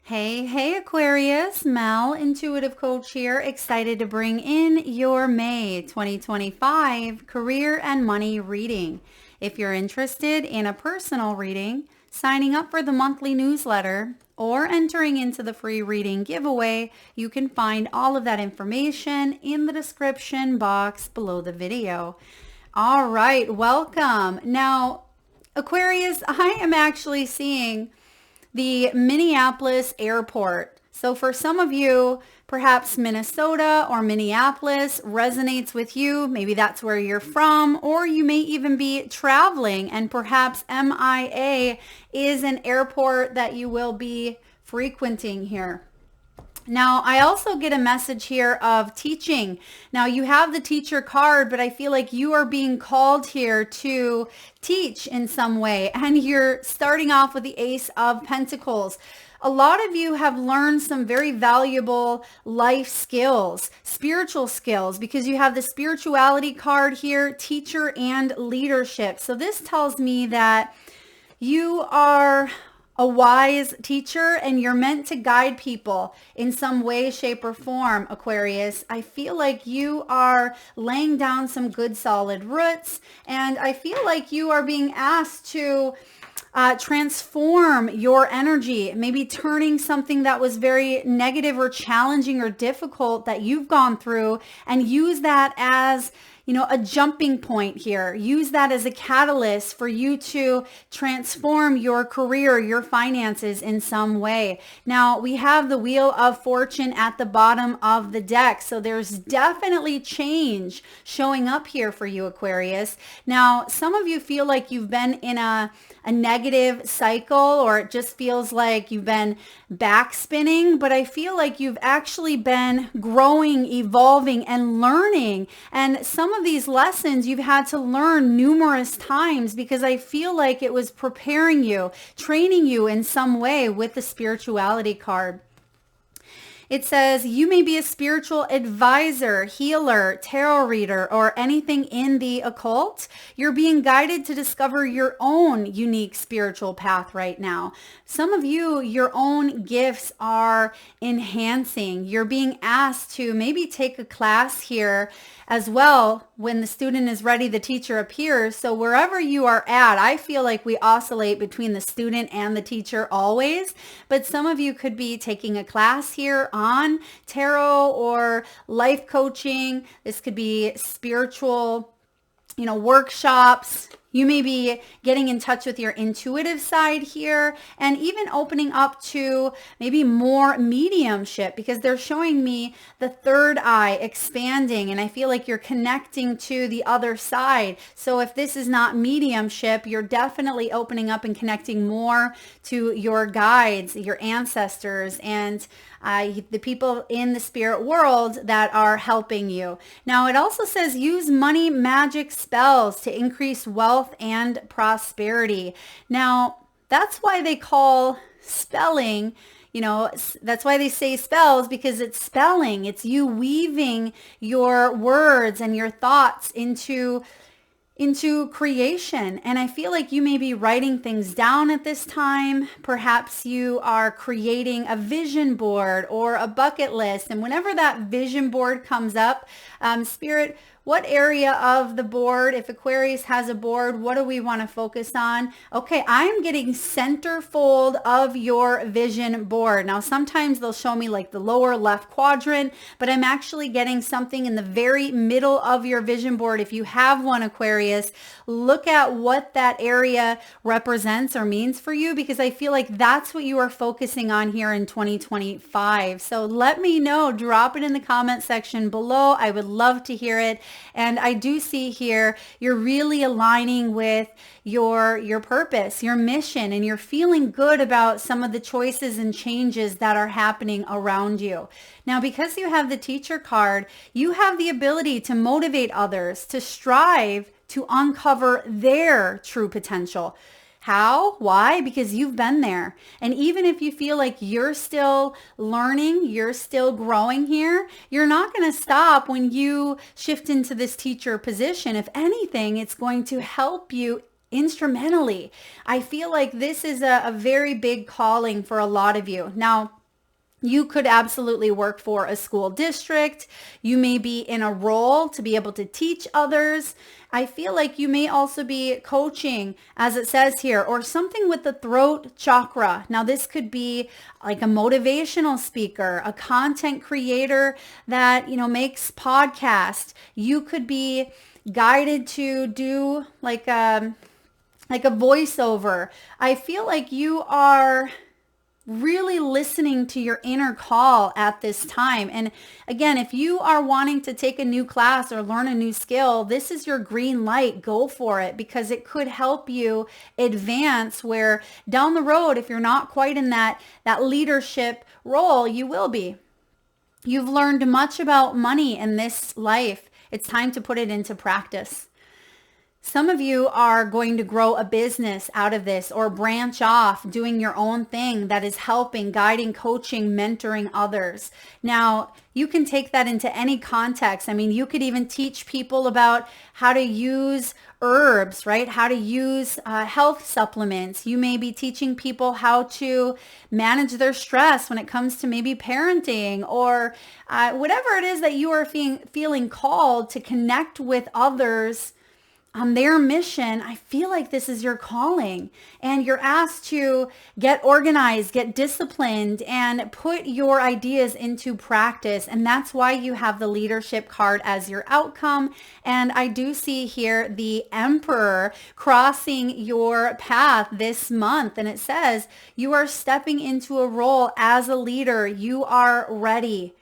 Hey, Aquarius, Mel, Intuitive Coach here, excited to bring in your May 2025 career and money reading. If you're interested in a personal reading, signing up for the monthly newsletter, or entering into the free reading giveaway, you can find all of that information in the description box below the video. All right, welcome. Now, Aquarius, I am actually seeing the Minneapolis airport. So for some of you, perhaps Minnesota or Minneapolis resonates with you. Maybe that's where you're from, or you may even be traveling and perhaps MIA is an airport that you will be frequenting here. Now, I also get a message here of teaching. Now, you have the teacher card, but I feel like you are being called here to teach in some way. And you're starting off with the Ace of Pentacles. A lot of you have learned some very valuable life skills, spiritual skills, because you have the spirituality card here, teacher and leadership. So this tells me that you are a wise teacher and you're meant to guide people in some way, shape, or form, Aquarius. I feel like you are laying down some good solid roots, and I feel like you are being asked to transform your energy, maybe turning something that was very negative or challenging or difficult that you've gone through and use that as a jumping point here. Use that as a catalyst for you to transform your career, your finances in some way. Now, we have the Wheel of Fortune at the bottom of the deck. So there's definitely change showing up here for you, Aquarius. Now, some of you feel like you've been in a negative cycle, or it just feels like you've been backspinning, but I feel like you've actually been growing, evolving, and learning. And some of these lessons you've had to learn numerous times because I feel like it was preparing you, training you in some way with the spirituality card. It says you may be a spiritual advisor, healer, tarot reader, or anything in the occult. You're being guided to discover your own unique spiritual path right now. Some of you, your own gifts are enhancing. You're being asked to maybe take a class here as well. When the student is ready, the teacher appears. So wherever you are at, I feel like we oscillate between the student and the teacher always. But some of you could be taking a class here on tarot or life coaching. This could be spiritual, workshops. You may be getting in touch with your intuitive side here and even opening up to maybe more mediumship, because they're showing me the third eye expanding, and I feel like you're connecting to the other side. So if this is not mediumship, you're definitely opening up and connecting more to your guides, your ancestors, and the people in the spirit world that are helping you. Now, it also says use money magic spells to increase wealth and prosperity. Now, that's why they call spelling, that's why they say spells, because it's spelling. It's you weaving your words and your thoughts into creation. And I feel like you may be writing things down at this time. Perhaps you are creating a vision board or a bucket list. And whenever that vision board comes up, Spirit, what area of the board, if Aquarius has a board, what do we want to focus on? Okay, I'm getting centerfold of your vision board. Now, sometimes they'll show me like the lower left quadrant, but I'm actually getting something in the very middle of your vision board. If you have one, Aquarius, look at what that area represents or means for you, because I feel like that's what you are focusing on here in 2025. So let me know, drop it in the comment section below. I would love to hear it. And I do see here, you're really aligning with your purpose, your mission, and you're feeling good about some of the choices and changes that are happening around you. Now, because you have the teacher card, you have the ability to motivate others to strive to uncover their true potential. How? Why? Because you've been there. And even if you feel like you're still learning, you're still growing here, you're not going to stop when you shift into this teacher position. If anything, it's going to help you instrumentally. I feel like this is a very big calling for a lot of you. Now, You could absolutely work for a school district. You may be in a role to be able to teach others. I feel like you may also be coaching, as it says here, or something with the throat chakra. Now, this could be like a motivational speaker, a content creator that, makes podcasts. You could be guided to do like a voiceover. I feel like you are really listening to your inner call at this time. And again, if you are wanting to take a new class or learn a new skill, this is your green light. Go for it, because it could help you advance where down the road, if you're not quite in that leadership role, you will be. You've learned much about money in this life. It's time to put it into practice. Some of you are going to grow a business out of this, or branch off doing your own thing that is helping, guiding, coaching, mentoring others. Now, you can take that into any context. I mean, you could even teach people about how to use herbs, right? How to use health supplements. You may be teaching people how to manage their stress when it comes to maybe parenting, or whatever it is that you are feeling called to connect with others on their mission. I feel like this is your calling, and you're asked to get organized, get disciplined, and put your ideas into practice. And that's why you have the leadership card as your outcome. And I do see here the Emperor crossing your path this month. And it says you are stepping into a role as a leader. You are ready.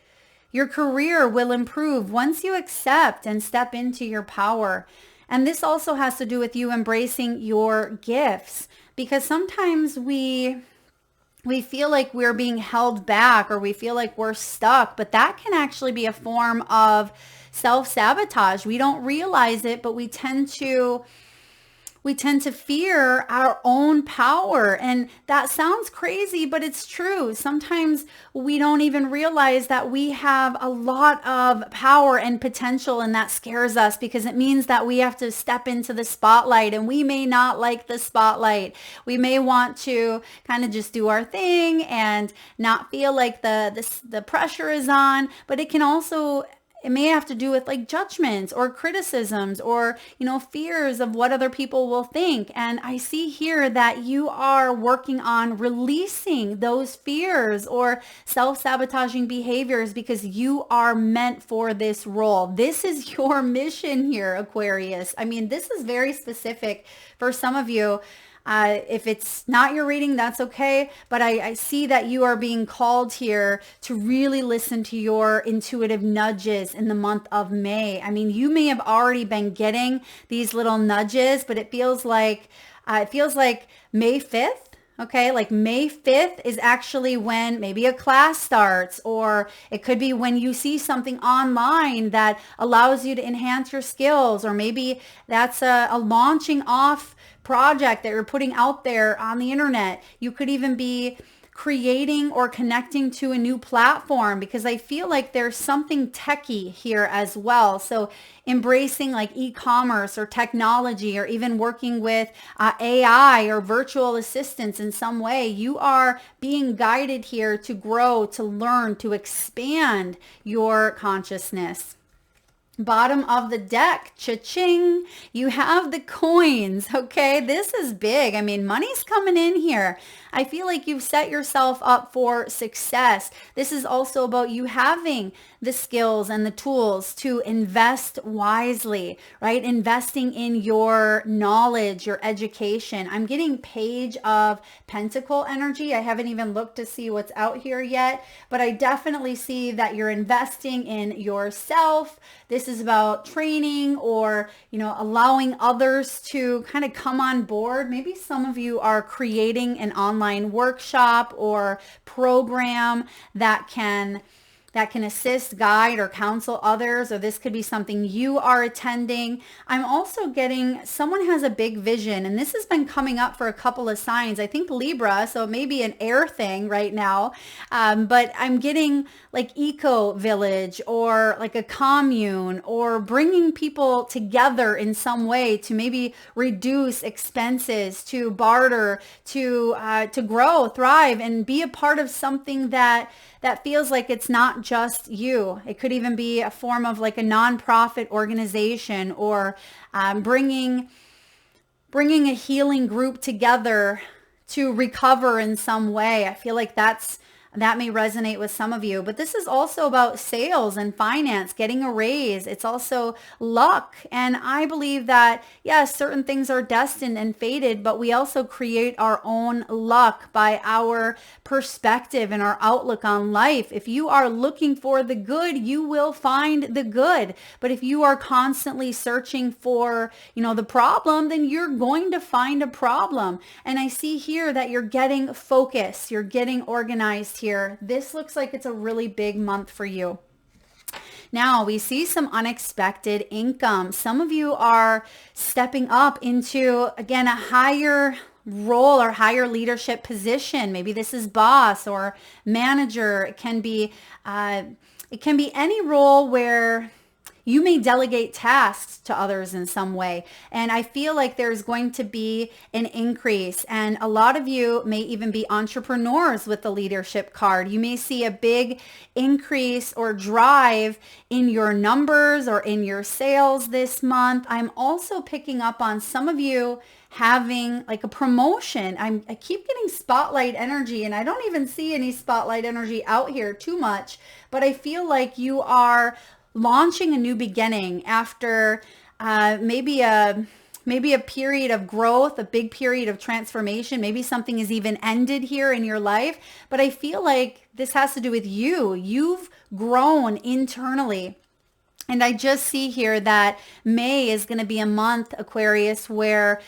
Your career will improve once you accept and step into your power. And this also has to do with you embracing your gifts, because sometimes we feel like we're being held back, or we feel like we're stuck, but that can actually be a form of self-sabotage. We don't realize it, but we tend to fear our own power. And that sounds crazy, but it's true. Sometimes we don't even realize that we have a lot of power and potential, and that scares us because it means that we have to step into the spotlight, and we may not like the spotlight. We may want to kind of just do our thing and not feel like the pressure is on, but it may have to do with like judgments or criticisms, or, fears of what other people will think. And I see here that you are working on releasing those fears or self-sabotaging behaviors, because you are meant for this role. This is your mission here, Aquarius. I mean, this is very specific for some of you. If it's not your reading, that's okay. But I see that you are being called here to really listen to your intuitive nudges in the month of May. I mean, you may have already been getting these little nudges, but it feels like May 5th. Okay, like May 5th is actually when maybe a class starts, or it could be when you see something online that allows you to enhance your skills, or maybe that's a launching off project that you're putting out there on the internet. You could even be creating or connecting to a new platform, because I feel like there's something techie here as well. So embracing like e-commerce or technology, or even working with AI or virtual assistants in some way. You are being guided here to grow, to learn, to expand your consciousness. Bottom of the deck, cha-ching, you have the coins. Okay, this is big. I mean, money's coming in here. I feel like you've set yourself up for success. This is also about you having the skills and the tools to invest wisely, right? Investing in your knowledge, your education. I'm getting Page of Pentacle energy. I haven't even looked to see what's out here yet, but I definitely see that you're investing in yourself. This is about training, or, allowing others to kind of come on board. Maybe some of you are creating an online workshop or program that can that can assist, guide, or counsel others, or this could be something you are attending. I'm also getting someone has a big vision, and this has been coming up for a couple of signs. I think Libra, so it may be an air thing right now, but I'm getting like eco village or like a commune, or bringing people together in some way to maybe reduce expenses, to barter, to grow, thrive, and be a part of something that feels like it's not just you. It could even be a form of like a nonprofit organization, or bringing a healing group together to recover in some way. I feel like that may resonate with some of you, but this is also about sales and finance, getting a raise. It's also luck. And I believe that, yes, certain things are destined and fated, but we also create our own luck by our perspective and our outlook on life. If you are looking for the good, you will find the good. But if you are constantly searching for, the problem, then you're going to find a problem. And I see here that you're getting focused, you're getting organized here. This looks like it's a really big month for you. Now we see some unexpected income. Some of you are stepping up into, again, a higher role or higher leadership position. Maybe this is boss or manager. It can be any role where you may delegate tasks to others in some way. And I feel like there's going to be an increase. And a lot of you may even be entrepreneurs with the leadership card. You may see a big increase or drive in your numbers or in your sales this month. I'm also picking up on some of you having like a promotion. I keep getting spotlight energy, and I don't even see any spotlight energy out here too much, but I feel like you are launching a new beginning after maybe a period of growth, a big period of transformation. Maybe something has even ended here in your life, but I feel like this has to do with you. You've grown internally. And I just see here that May is going to be a month, Aquarius, where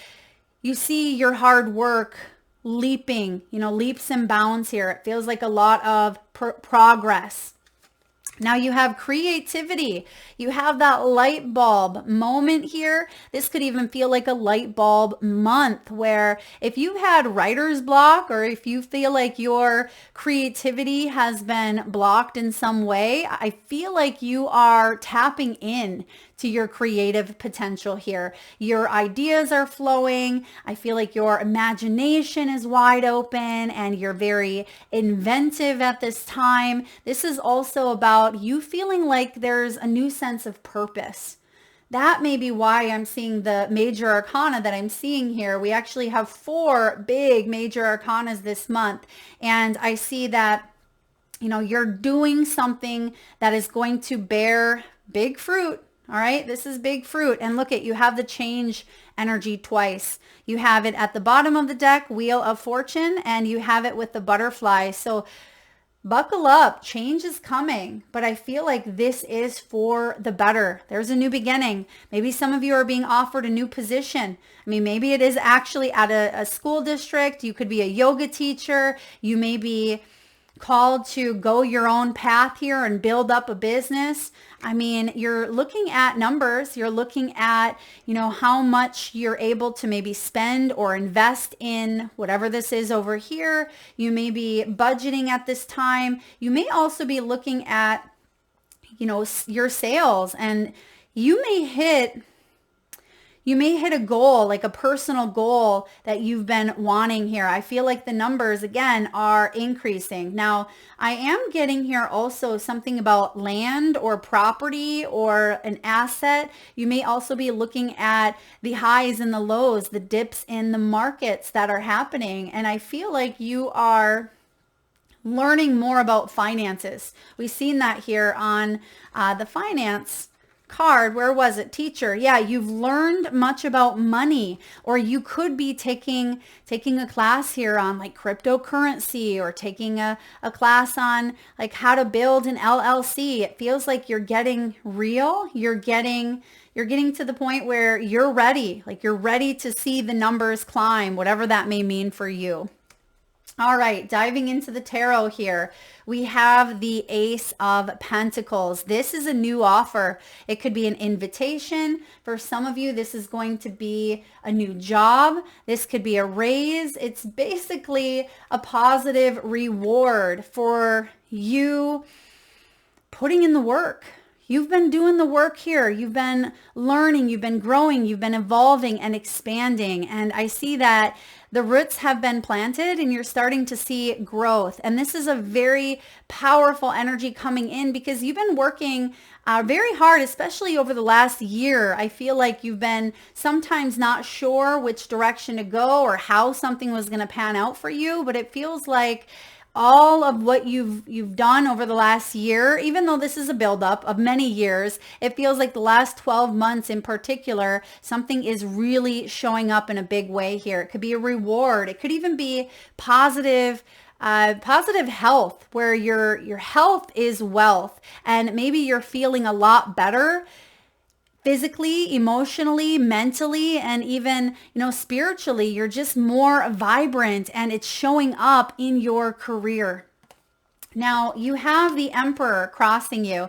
you see your hard work leaping, leaps and bounds here. It feels like a lot of progress. Now you have creativity. You have that light bulb moment here. This could even feel like a light bulb month, where if you've had writer's block, or if you feel like your creativity has been blocked in some way, I feel like you are tapping in to your creative potential here. Your ideas are flowing. I feel like your imagination is wide open and you're very inventive at this time. This is also about you feeling like there's a new sense of purpose. That may be why I'm seeing the major arcana that I'm seeing here. We actually have 4 big major arcanas this month. And I see that, you're doing something that is going to bear big fruit. All right, this is big fruit. And look you have the change energy twice. You have it at the bottom of the deck, Wheel of Fortune, and you have it with the butterfly. So buckle up, change is coming, but I feel like this is for the better. There's a new beginning. Maybe some of you are being offered a new position. Maybe it is actually at a school district. You could be a yoga teacher. You may be called to go your own path here and build up a business. You're looking at numbers. You're looking at, how much you're able to maybe spend or invest in whatever this is over here. You may be budgeting at this time. You may also be looking at, your sales, and you may hit a goal, like a personal goal that you've been wanting here. I feel like the numbers, again, are increasing. Now, I am getting here also something about land or property or an asset. You may also be looking at the highs and the lows, the dips in the markets that are happening. And I feel like you are learning more about finances. We've seen that here on the finance card. Where was it? Teacher. Yeah, you've learned much about money, or you could be taking a class here on like cryptocurrency, or taking a class on like how to build an LLC. It feels like you're getting real. You're getting to the point where you're ready. Like you're ready to see the numbers climb, whatever that may mean for you. All right, diving into the tarot here, we have the Ace of Pentacles. This is a new offer. It could be an invitation. For some of you, this is going to be a new job. This could be a raise. It's basically a positive reward for you putting in the work. You've been doing the work here. You've been learning, you've been growing, you've been evolving and expanding. And I see that the roots have been planted and you're starting to see growth. And this is a very powerful energy coming in because you've been working very hard, especially over the last year. I feel like you've been sometimes not sure which direction to go or how something was going to pan out for you, but it feels like all of what you've done over the last year, even though this is a buildup of many years, it feels like the last 12 months in particular, something is really showing up in a big way here. It could be a reward. It could even be positive health, where your health is wealth, and maybe you're feeling a lot better physically, emotionally, mentally, and even, spiritually. You're just more vibrant and it's showing up in your career. Now you have the Emperor crossing you.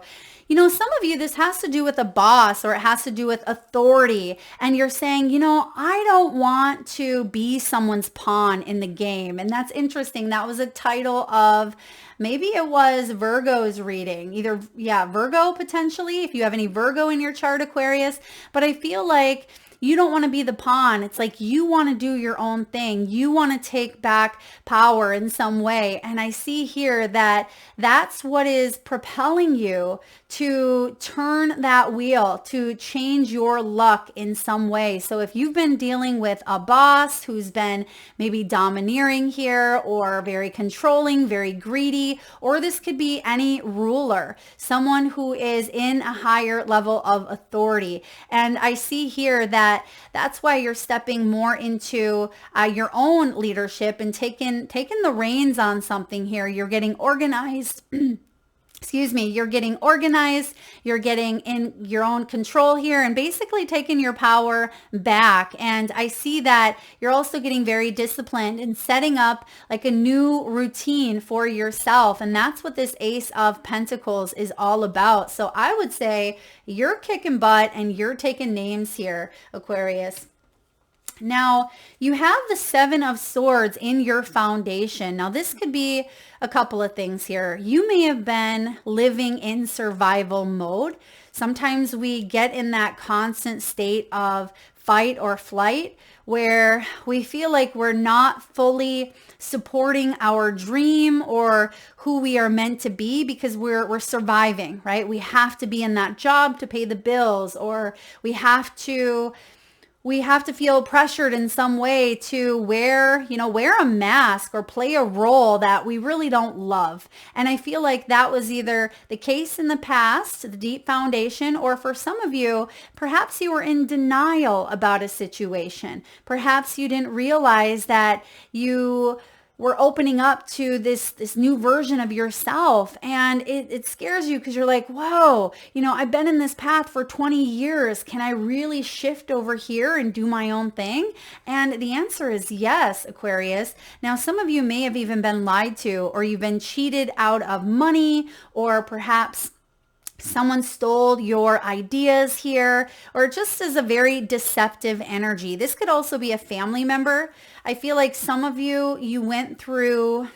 Some of you, this has to do with a boss or it has to do with authority. And you're saying, I don't want to be someone's pawn in the game. And that's interesting. That was a title of, maybe it was Virgo's reading. Either, Virgo potentially, if you have any Virgo in your chart, Aquarius. But I feel like you don't want to be the pawn. It's like you want to do your own thing. You want to take back power in some way. And I see here that that's what is propelling you to turn that wheel, to change your luck in some way. So if you've been dealing with a boss who's been maybe domineering here or very controlling, very greedy, or this could be any ruler, someone who is in a higher level of authority. And I see here that that's why you're stepping more into your own leadership and taking the reins on something here. You're getting organized. You're getting organized, you're getting in your own control here and basically taking your power back. And I see that you're also getting very disciplined and setting up like a new routine for yourself. And that's what this Ace of Pentacles is all about. So I would say you're kicking butt and you're taking names here, Aquarius. Now, you have the Seven of Swords in your foundation. Now, this could be a couple of things here. You may have been living in survival mode. Sometimes we get in that constant state of fight or flight where we feel like we're not fully supporting our dream or who we are meant to be because we're surviving, right? We have to be in that job to pay the bills, or we have to feel pressured in some way to wear a mask or play a role that we really don't love. And I feel like that was either the case in the past, the deep foundation, or for some of you, perhaps you were in denial about a situation. Perhaps you didn't realize that you we're opening up to this new version of yourself, and it scares you because you're like, whoa, I've been in this path for 20 years. Can I really shift over here and do my own thing? And the answer is yes, Aquarius. Now, some of you may have even been lied to, or you've been cheated out of money, or perhaps someone stole your ideas here, or just as a very deceptive energy. This could also be a family member. I feel like some of you went through,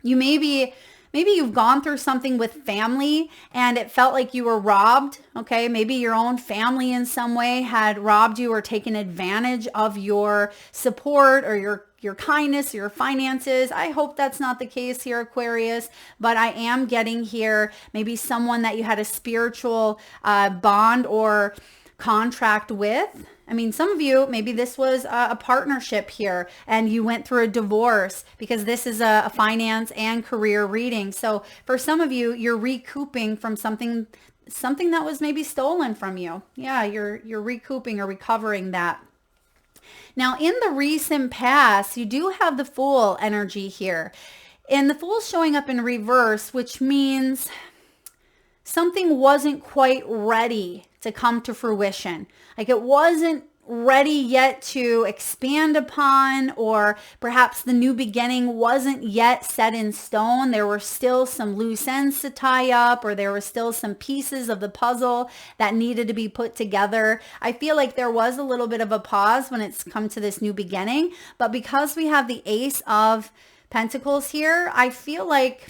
maybe you've gone through something with family and it felt like you were robbed. Okay. Maybe your own family in some way had robbed you or taken advantage of your support or your kindness, your finances. I hope that's not the case here, Aquarius, but I am getting here maybe someone that you had a spiritual bond or contract with. I mean, some of you, maybe this was a partnership here and you went through a divorce, because this is a finance and career reading. So for some of you, you're recouping from something that was maybe stolen from you. Yeah, you're recouping or recovering that. Now, in the recent past, you do have the Fool energy here. And the Fool's showing up in reverse, which means something wasn't quite ready to come to fruition. Like it wasn't ready yet to expand upon, or perhaps the new beginning wasn't yet set in stone. There were still some loose ends to tie up, or there were still some pieces of the puzzle that needed to be put together. I feel like there was a little bit of a pause when it's come to this new beginning, but because we have the Ace of Pentacles here, I feel like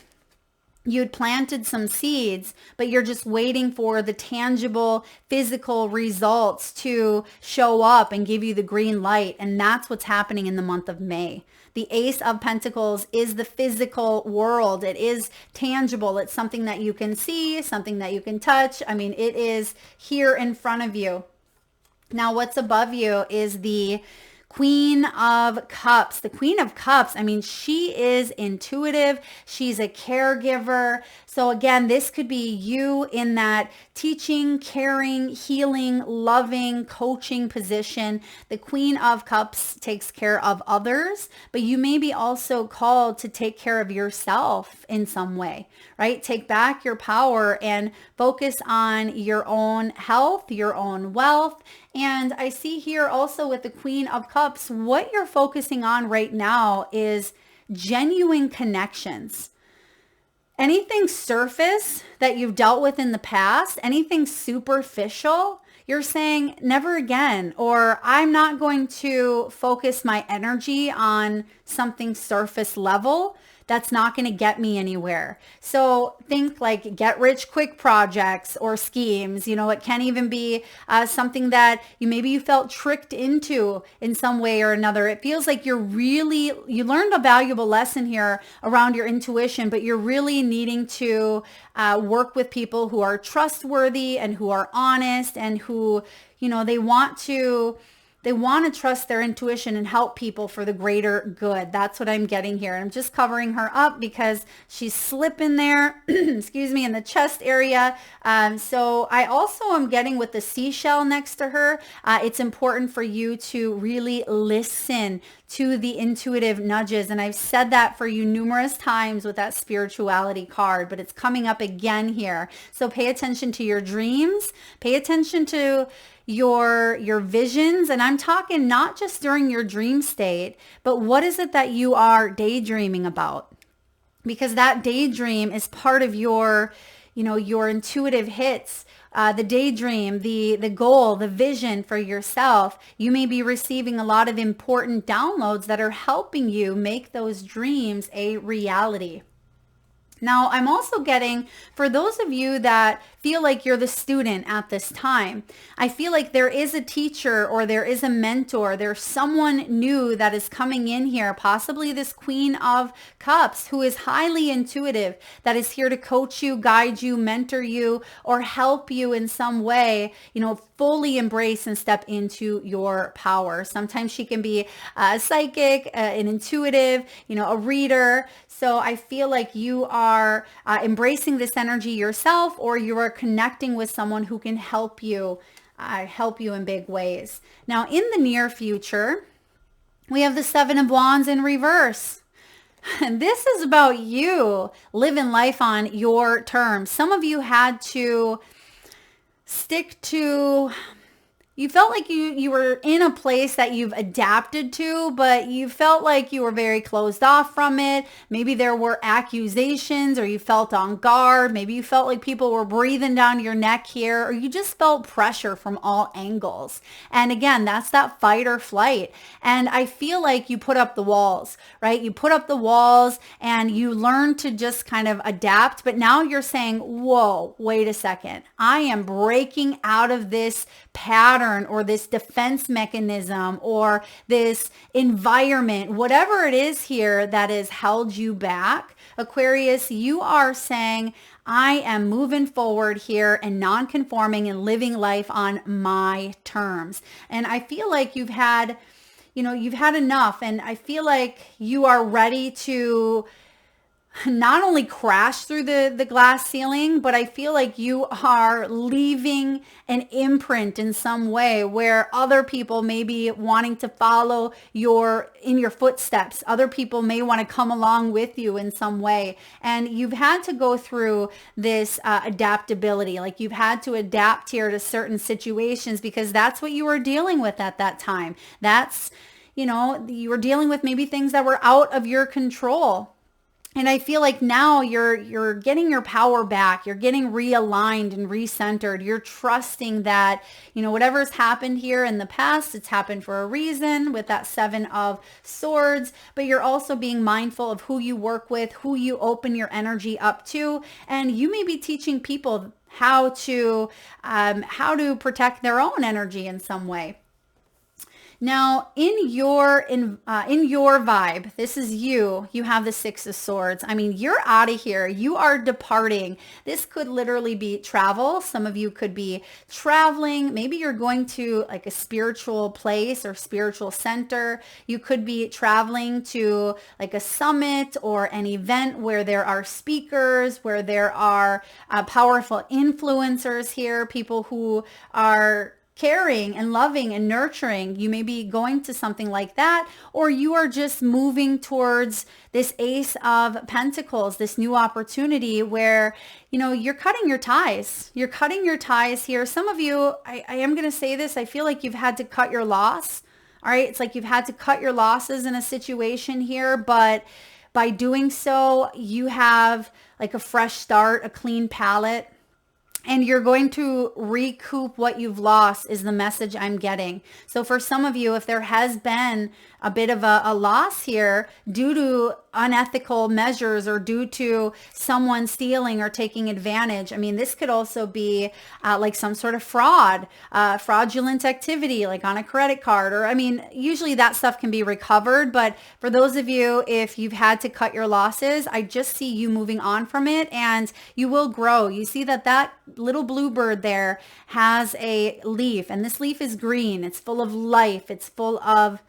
you'd planted some seeds, but you're just waiting for the tangible physical results to show up and give you the green light. And that's what's happening in the month of May. The Ace of Pentacles is the physical world. It is tangible. It's something that you can see, something that you can touch. I mean, it is here in front of you. Now, what's above you is the Queen of Cups. The Queen of Cups, I mean, she is intuitive. She's a caregiver. So again, this could be you in that teaching, caring, healing, loving, coaching position. The Queen of Cups takes care of others, but you may be also called to take care of yourself in some way, right? Take back your power and focus on your own health, your own wealth. And I see here also with the Queen of Cups, what you're focusing on right now is genuine connections. Anything surface that you've dealt with in the past, anything superficial, you're saying never again, or I'm not going to focus my energy on something surface level. That's not going to get me anywhere. So think like get rich quick projects or schemes. You know, it can even be something that maybe you felt tricked into in some way or another. It feels like you learned a valuable lesson here around your intuition, but you're really needing to work with people who are trustworthy and who are honest and who, they want to trust their intuition and help people for the greater good. That's what I'm getting here. I'm just covering her up because she's slipping there, excuse me, in the chest area. So I also am getting with the seashell next to her. It's important for you to really listen to the intuitive nudges. And I've said that for you numerous times with that spirituality card, but it's coming up again here. So pay attention to your dreams, pay attention to your visions. And I'm talking not just during your dream state, but what is it that you are daydreaming about? Because that daydream is part of your intuitive hits. The daydream, the goal, the vision for yourself. You may be receiving a lot of important downloads that are helping you make those dreams a reality. Now, I'm also getting, for those of you that feel like you're the student at this time, I feel like there is a teacher or there is a mentor, there's someone new that is coming in here, possibly this Queen of Cups, who is highly intuitive, that is here to coach you, guide you, mentor you, or help you in some way, fully embrace and step into your power. Sometimes she can be a psychic, an intuitive, a reader. So I feel like you are embracing this energy yourself, or you are connecting with someone who can help you in big ways. Now, in the near future, we have the Seven of Wands in reverse. And this is about you living life on your terms. Some of you had to stick to, you felt like you were in a place that you've adapted to, but you felt like you were very closed off from it. Maybe there were accusations, or you felt on guard. Maybe you felt like people were breathing down your neck here, or you just felt pressure from all angles. And again, that's that fight or flight. And I feel like you put up the walls, right? You put up the walls and you learn to just kind of adapt. But now you're saying, whoa, wait a second. I am breaking out of this pattern or this defense mechanism or this environment, whatever it is here that has held you back. Aquarius, you are saying, I am moving forward here and non-conforming and living life on my terms. And I feel like you've had enough, and I feel like you are ready to not only crash through the glass ceiling, but I feel like you are leaving an imprint in some way where other people may be wanting to follow in your footsteps. Other people may want to come along with you in some way. And you've had to go through this adaptability. Like you've had to adapt here to certain situations because that's what you were dealing with at that time. That's, you were dealing with maybe things that were out of your control. And I feel like now you're getting your power back. You're getting realigned and recentered. You're trusting that, whatever's happened here in the past, it's happened for a reason with that 7 of Swords. But you're also being mindful of who you work with, who you open your energy up to. And you may be teaching people how to protect their own energy in some way. Now, in your vibe, this is you have the 6 of Swords. I mean, you're out of here. You are departing. This could literally be travel. Some of you could be traveling. Maybe you're going to like a spiritual place or spiritual center. You could be traveling to like a summit or an event where there are speakers, where there are powerful influencers here, people who are caring and loving and nurturing. You may be going to something like that, or you are just moving towards this Ace of Pentacles, this new opportunity where, you're cutting your ties. You're cutting your ties here. Some of you, I am going to say this, I feel like you've had to cut your loss. All right. It's like you've had to cut your losses in a situation here, but by doing so, you have like a fresh start, a clean palette. And you're going to recoup what you've lost is the message I'm getting. So for some of you, if there has been a bit of a loss here due to unethical measures or due to someone stealing or taking advantage, I mean, this could also be like some sort of fraudulent activity, like on a credit card, or I mean, usually that stuff can be recovered. But for those of you, if you've had to cut your losses, I just see you moving on from it and you will grow. You see that little bluebird there has a leaf, and this leaf is green. It's full of life. It's full of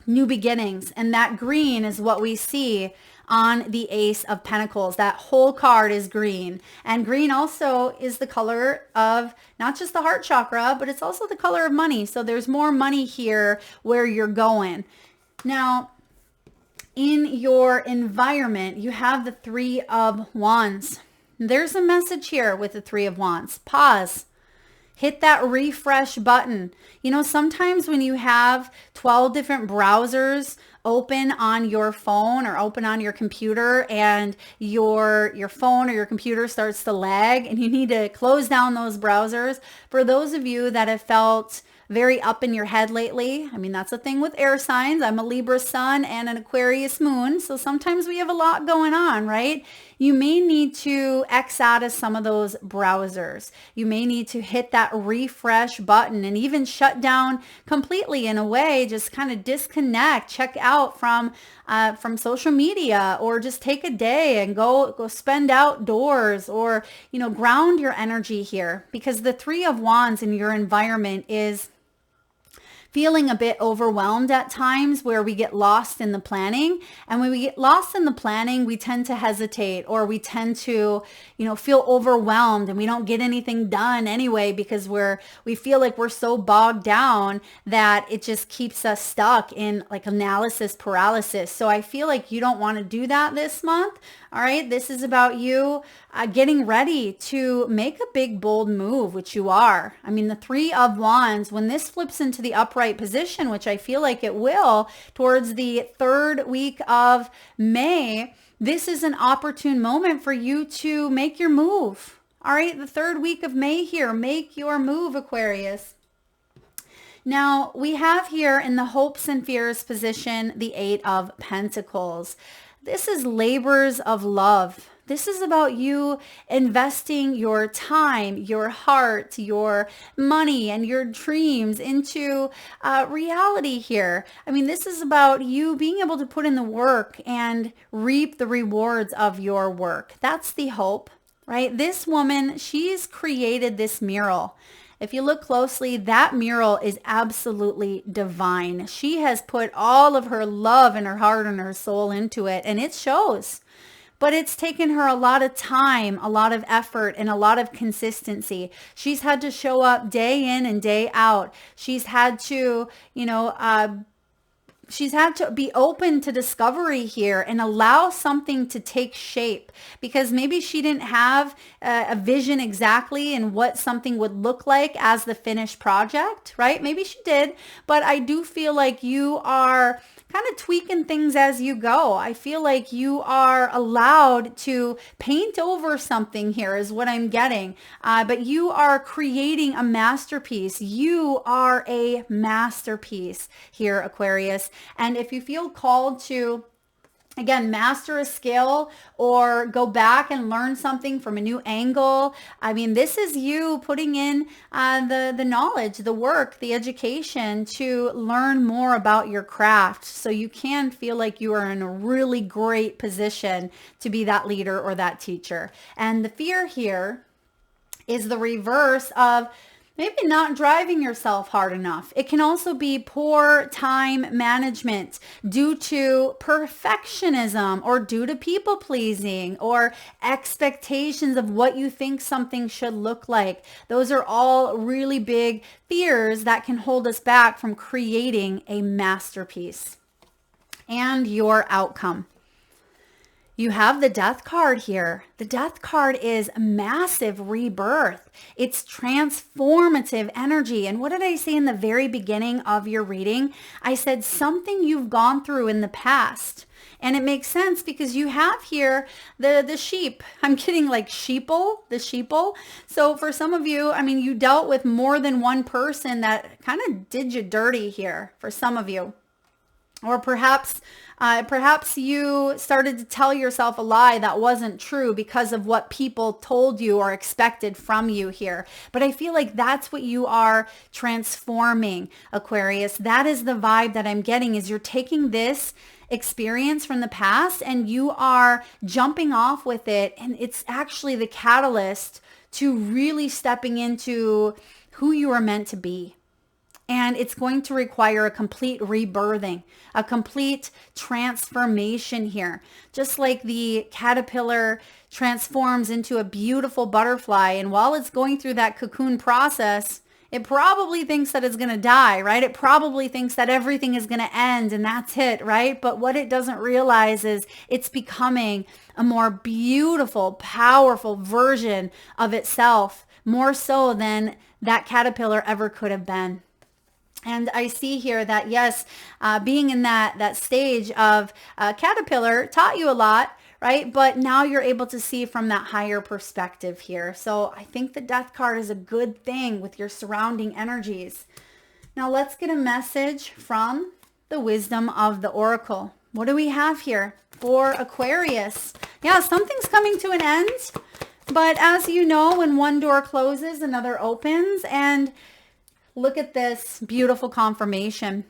new beginnings. And that green is what we see on the Ace of Pentacles. That whole card is green. And green also is the color of not just the heart chakra, but it's also the color of money. So there's more money here where you're going. Now, in your environment, you have the 3 of Wands. There's a message here with the 3 of Wands. Pause. Hit that refresh button. Sometimes when you have 12 different browsers open on your phone or open on your computer and your phone or your computer starts to lag and you need to close down those browsers. For those of you that have felt very up in your head lately, I mean, that's a thing with air signs. I'm a Libra sun and an Aquarius moon. So sometimes we have a lot going on, right? You may need to X out of some of those browsers. You may need to hit that refresh button and even shut down completely in a way, just kind of disconnect, check out from social media, or just take a day and go spend outdoors, or, ground your energy here, because the 3 of Wands in your environment is feeling a bit overwhelmed at times, where we get lost in the planning. And when we get lost in the planning, we tend to hesitate, or we tend to, feel overwhelmed, and we don't get anything done anyway, because we feel like we're so bogged down that it just keeps us stuck in like analysis paralysis. So I feel like you don't want to do that this month. All right. This is about you getting ready to make a big, bold move, which you are. I mean, the 3 of Wands, when this flips into the upright position, which I feel like it will towards the 3rd week of May, this is an opportune moment for you to make your move. All right. The 3rd week of May here, make your move, Aquarius. Now we have here in the hopes and fears position, the 8 of Pentacles. This is labors of love. This is about you investing your time, your heart, your money, and your dreams into reality here. I mean, this is about you being able to put in the work and reap the rewards of your work. That's the hope, right? This woman, she's created this mural. If you look closely, that mural is absolutely divine. She has put all of her love and her heart and her soul into it, and it shows. but it's taken her a lot of time, a lot of effort, and a lot of consistency. She's had to show up day in and day out. She's had to, she's had to be open to discovery here and allow something to take shape, because maybe she didn't have a vision exactly in what something would look like as the finished project, right? Maybe she did, but I do feel like you are kind of tweaking things as you go. I feel like you are allowed to paint over something here is what I'm getting. But you are creating a masterpiece. You are a masterpiece here, Aquarius. And if you feel called to, again, master a skill or go back and learn something from a new angle, I mean, this is you putting in the knowledge, the work, the education to learn more about your craft, so you can feel like you are in a really great position to be that leader or that teacher. And the fear here is the reverse of maybe not driving yourself hard enough. It can also be poor time management due to perfectionism or due to people pleasing or expectations of what you think something should look like. Those are all really big fears that can hold us back from creating a masterpiece. And your outcome. You have the Death card here. The Death card is massive rebirth. It's transformative energy. And what did I say in the very beginning of your reading? I said something you've gone through in the past. And it makes sense because you have here the sheep. I'm kidding, like sheeple, the sheeple. So for some of you, I mean, you dealt with more than one person that kind of did you dirty here for some of you. Or perhaps you started to tell yourself a lie that wasn't true because of what people told you or expected from you here. But I feel like that's what you are transforming, Aquarius. That is the vibe that I'm getting, is you're taking this experience from the past and you are jumping off with it. And it's actually the catalyst to really stepping into who you are meant to be. And it's going to require a complete rebirthing, a complete transformation here. Just like the caterpillar transforms into a beautiful butterfly. And while it's going through that cocoon process, it probably thinks that it's going to die, right? It probably thinks that everything is going to end and that's it, right? But what it doesn't realize is it's becoming a more beautiful, powerful version of itself, more so than that caterpillar ever could have been. And I see here that, yes, being in that stage of caterpillar taught you a lot, right? But now you're able to see from that higher perspective here. So I think the Death card is a good thing with your surrounding energies. Now let's get a message from the wisdom of the Oracle. What do we have here for Aquarius? Yeah, something's coming to an end. But as you know, when one door closes, another opens. And look at this beautiful confirmation.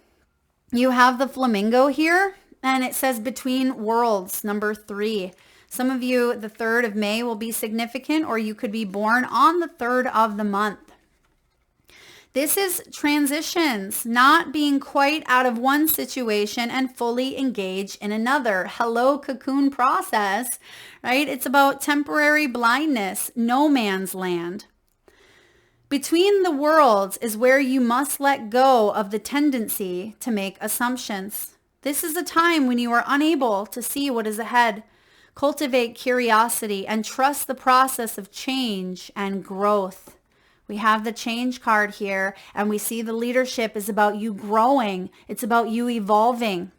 You have the flamingo here, and it says between worlds, number 3. Some of you, the 3rd of May will be significant, or you could be born on the 3rd of the month. This is transitions, not being quite out of one situation and fully engaged in another. Hello, cocoon process, right? It's about temporary blindness, no man's land. Between the worlds is where you must let go of the tendency to make assumptions. This is a time when you are unable to see what is ahead. Cultivate curiosity and trust the process of change and growth. We have the change card here, and we see the leadership is about you growing. It's about you evolving.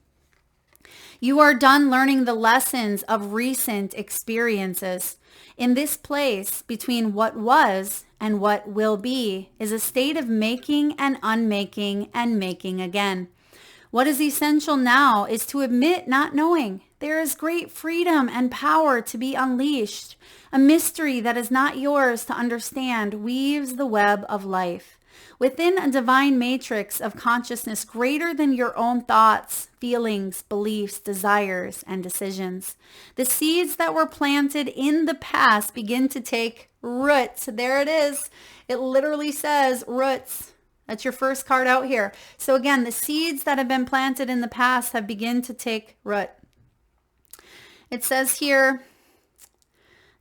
You are done learning the lessons of recent experiences. In this place between what was and what will be is a state of making and unmaking and making again. What is essential now is to admit not knowing. There is great freedom and power to be unleashed. A mystery that is not yours to understand weaves the web of life. Within a divine matrix of consciousness greater than your own thoughts, feelings, beliefs, desires, and decisions. The seeds that were planted in the past begin to take roots. There it is. It literally says roots. That's your first card out here. So again, the seeds that have been planted in the past have begun to take root. It says here,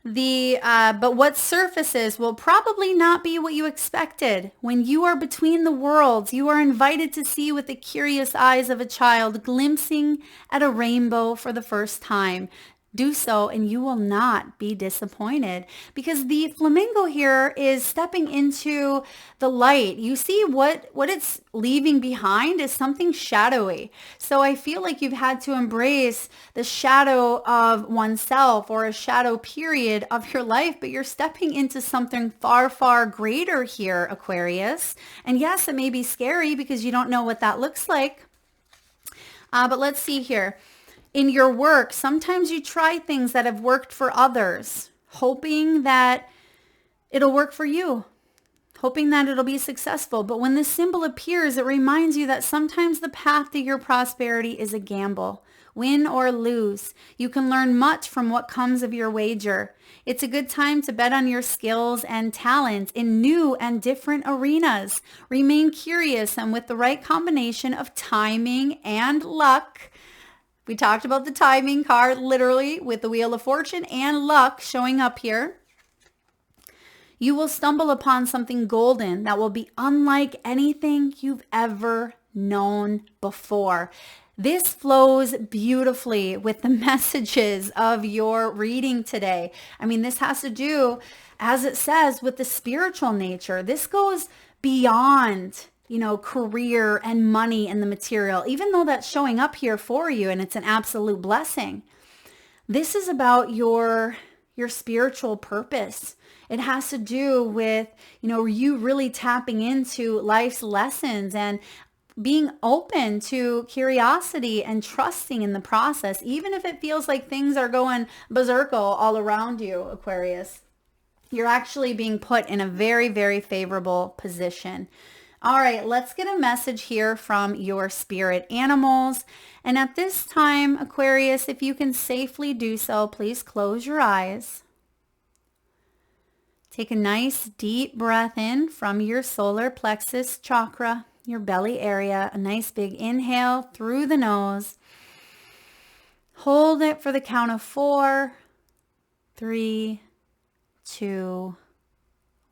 But what surfaces will probably not be what you expected. When you are between the worlds, you are invited to see with the curious eyes of a child glimpsing at a rainbow for the first time. Do so and you will not be disappointed, because the flamingo here is stepping into the light. You see what it's leaving behind is something shadowy. So I feel like you've had to embrace the shadow of oneself or a shadow period of your life, but you're stepping into something far, far greater here, Aquarius. And yes, it may be scary because you don't know what that looks like. But let's see here. In your work, sometimes you try things that have worked for others, hoping that it'll work for you, hoping that it'll be successful. But when this symbol appears, it reminds you that sometimes the path to your prosperity is a gamble. Win or lose, you can learn much from what comes of your wager. It's a good time to bet on your skills and talents in new and different arenas. Remain curious, and with the right combination of timing and luck, we talked about the timing card literally with the Wheel of Fortune and luck showing up here, you will stumble upon something golden that will be unlike anything you've ever known before. This flows beautifully with the messages of your reading today. I mean, this has to do, as it says, with the spiritual nature. This goes beyond, career and money and the material, even though that's showing up here for you and it's an absolute blessing. This is about your spiritual purpose. It has to do with, you really tapping into life's lessons and being open to curiosity and trusting in the process, even if it feels like things are going berserko all around you, Aquarius. You're actually being put in a very, very favorable position. All right, let's get a message here from your spirit animals. And at this time, Aquarius, if you can safely do so, please close your eyes. Take a nice deep breath in from your solar plexus chakra, your belly area. A nice big inhale through the nose. Hold it for the count of 4, 3, 2,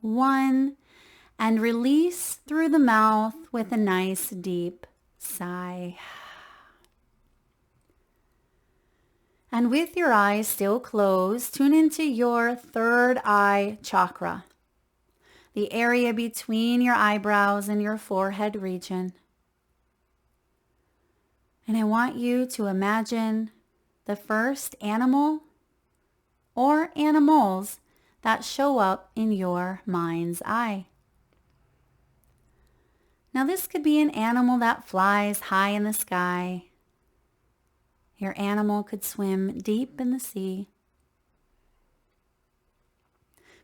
1. And release through the mouth with a nice deep sigh. And with your eyes still closed, tune into your third eye chakra, the area between your eyebrows and your forehead region. And I want you to imagine the first animal or animals that show up in your mind's eye. Now this could be an animal that flies high in the sky. Your animal could swim deep in the sea.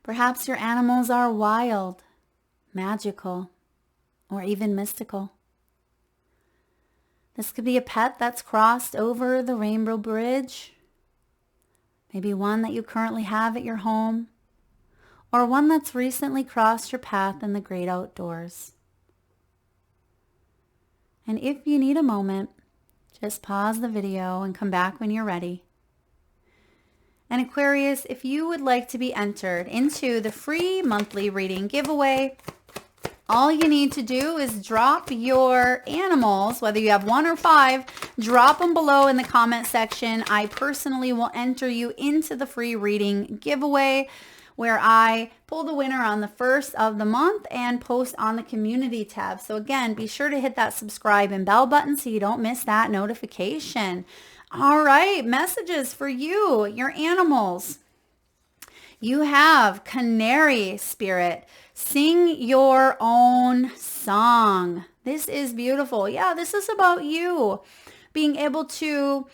Perhaps your animals are wild, magical, or even mystical. This could be a pet that's crossed over the Rainbow Bridge. Maybe one that you currently have at your home, or one that's recently crossed your path in the great outdoors. And if you need a moment, just pause the video and come back when you're ready. And Aquarius, if you would like to be entered into the free monthly reading giveaway, all you need to do is drop your animals, whether you have 1 or 5, drop them below in the comment section. I personally will enter you into the free reading giveaway, where I pull the winner on the 1st of the month and post on the community tab. So again, be sure to hit that subscribe and bell button so you don't miss that notification. All right, messages for you, your animals. You have Canary Spirit. Sing your own song. This is beautiful. Yeah, this is about you being able to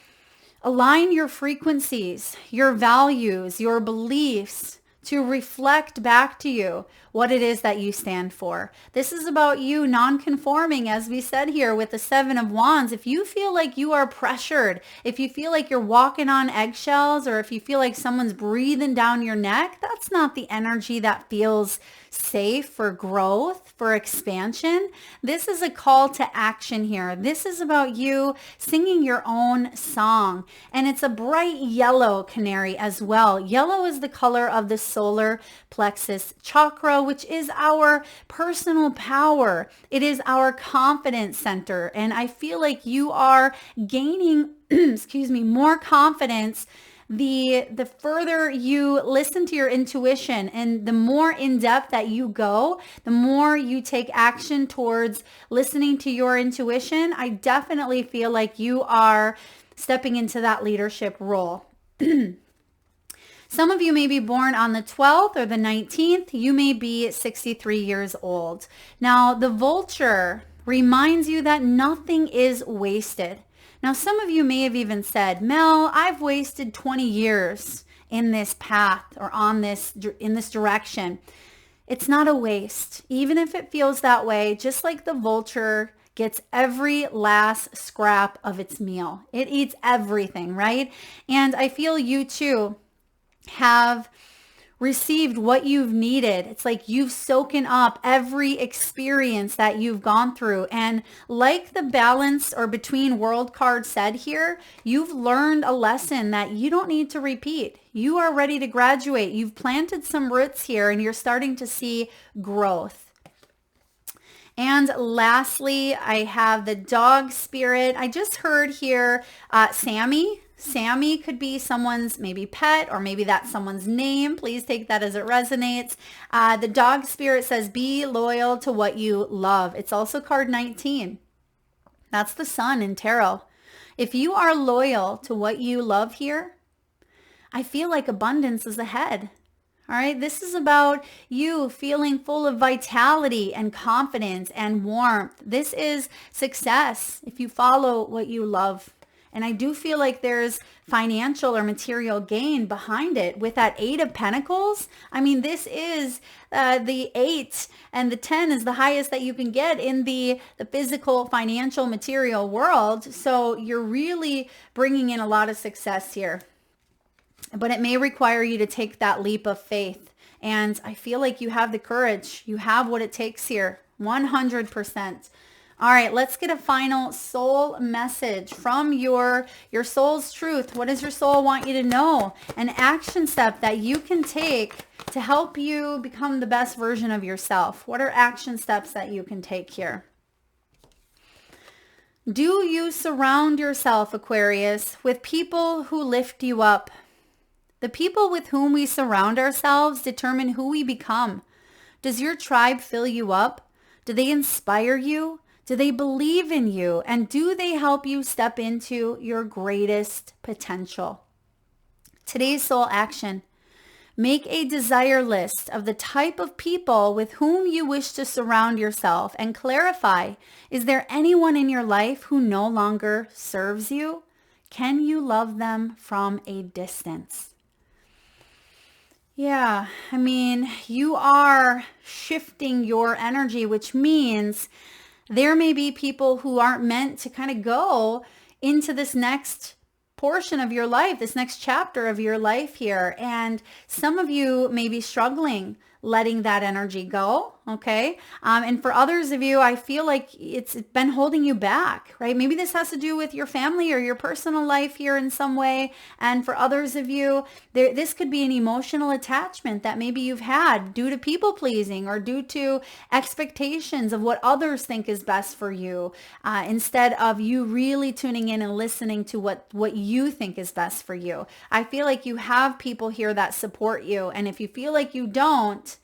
align your frequencies, your values, your beliefs, to reflect back to you what it is that you stand for. This is about you non-conforming, as we said here with the 7 of Wands. If you feel like you are pressured, if you feel like you're walking on eggshells, or if you feel like someone's breathing down your neck, that's not the energy that feels safe for growth, for expansion, this is a call to action here. This is about you singing your own song. And it's a bright yellow canary as well. Yellow is the color of the solar plexus chakra, which is our personal power. It is our confidence center. And I feel like you are gaining, excuse me, more confidence the further you listen to your intuition, and the more in depth that you go, the more you take action towards listening to your intuition. I definitely feel like you are stepping into that leadership role. Some of you may be born on the 12th or the 19th. You may be 63 years old. Now, the vulture reminds you that nothing is wasted. Now, some of you may have even said, Mel, I've wasted 20 years in this path or in this direction. It's not a waste. Even if it feels that way, just like the vulture gets every last scrap of its meal. It eats everything, right? And I feel you too have received what you've needed. It's like you've soaken up every experience that you've gone through. And like the balance or between world card said here, you've learned a lesson that you don't need to repeat. You are ready to graduate. You've planted some roots here and you're starting to see growth. And lastly, I have the dog spirit. I just heard here, Sammy. Sammy could be someone's maybe pet, or maybe that's someone's name. Please take that as it resonates. The dog spirit says, be loyal to what you love. It's also card 19. That's the sun in tarot. If you are loyal to what you love here, I feel like abundance is ahead. All right. This is about you feeling full of vitality and confidence and warmth. This is success if you follow what you love. And I do feel like there's financial or material gain behind it with that 8 of Pentacles. I mean, this is the 8, and the 10 is the highest that you can get in the physical, financial, material world. So you're really bringing in a lot of success here. But it may require you to take that leap of faith. And I feel like you have the courage. You have what it takes here, 100%. All right, let's get a final soul message from your soul's truth. What does your soul want you to know? An action step that you can take to help you become the best version of yourself. What are action steps that you can take here? Do you surround yourself, Aquarius, with people who lift you up? The people with whom we surround ourselves determine who we become. Does your tribe fill you up? Do they inspire you? Do they believe in you? And do they help you step into your greatest potential? Today's soul action. Make a desire list of the type of people with whom you wish to surround yourself and clarify, is there anyone in your life who no longer serves you? Can you love them from a distance? Yeah, I mean, you are shifting your energy, which means there may be people who aren't meant to kind of go into this next portion of your life, this next chapter of your life here. And some of you may be struggling letting that energy go. Okay. And for others of you, I feel like it's been holding you back, right? Maybe this has to do with your family or your personal life here in some way. And for others of you, this could be an emotional attachment that maybe you've had due to people pleasing or due to expectations of what others think is best for you, instead of you really tuning in and listening to what you think is best for you. I feel like you have people here that support you. And if you feel like you don't,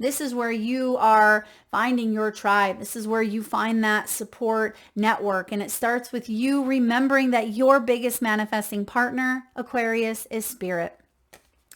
this is where you are finding your tribe. This is where you find that support network. And it starts with you remembering that your biggest manifesting partner, Aquarius, is spirit.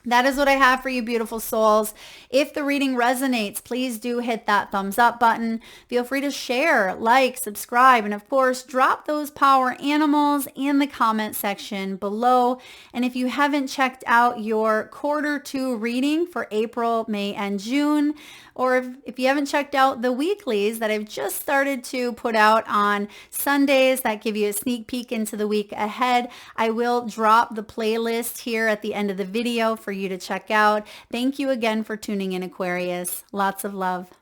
That is what I have for you, beautiful souls. If the reading resonates, please do hit that thumbs up button. Feel free to share, like, subscribe, and of course, drop those power animals in the comment section below. And if you haven't checked out your Q2 reading for April, May, and June, or if you haven't checked out the weeklies that I've just started to put out on Sundays that give you a sneak peek into the week ahead, I will drop the playlist here at the end of the video for for you to check out. Thank you again for tuning in, Aquarius. Lots of love.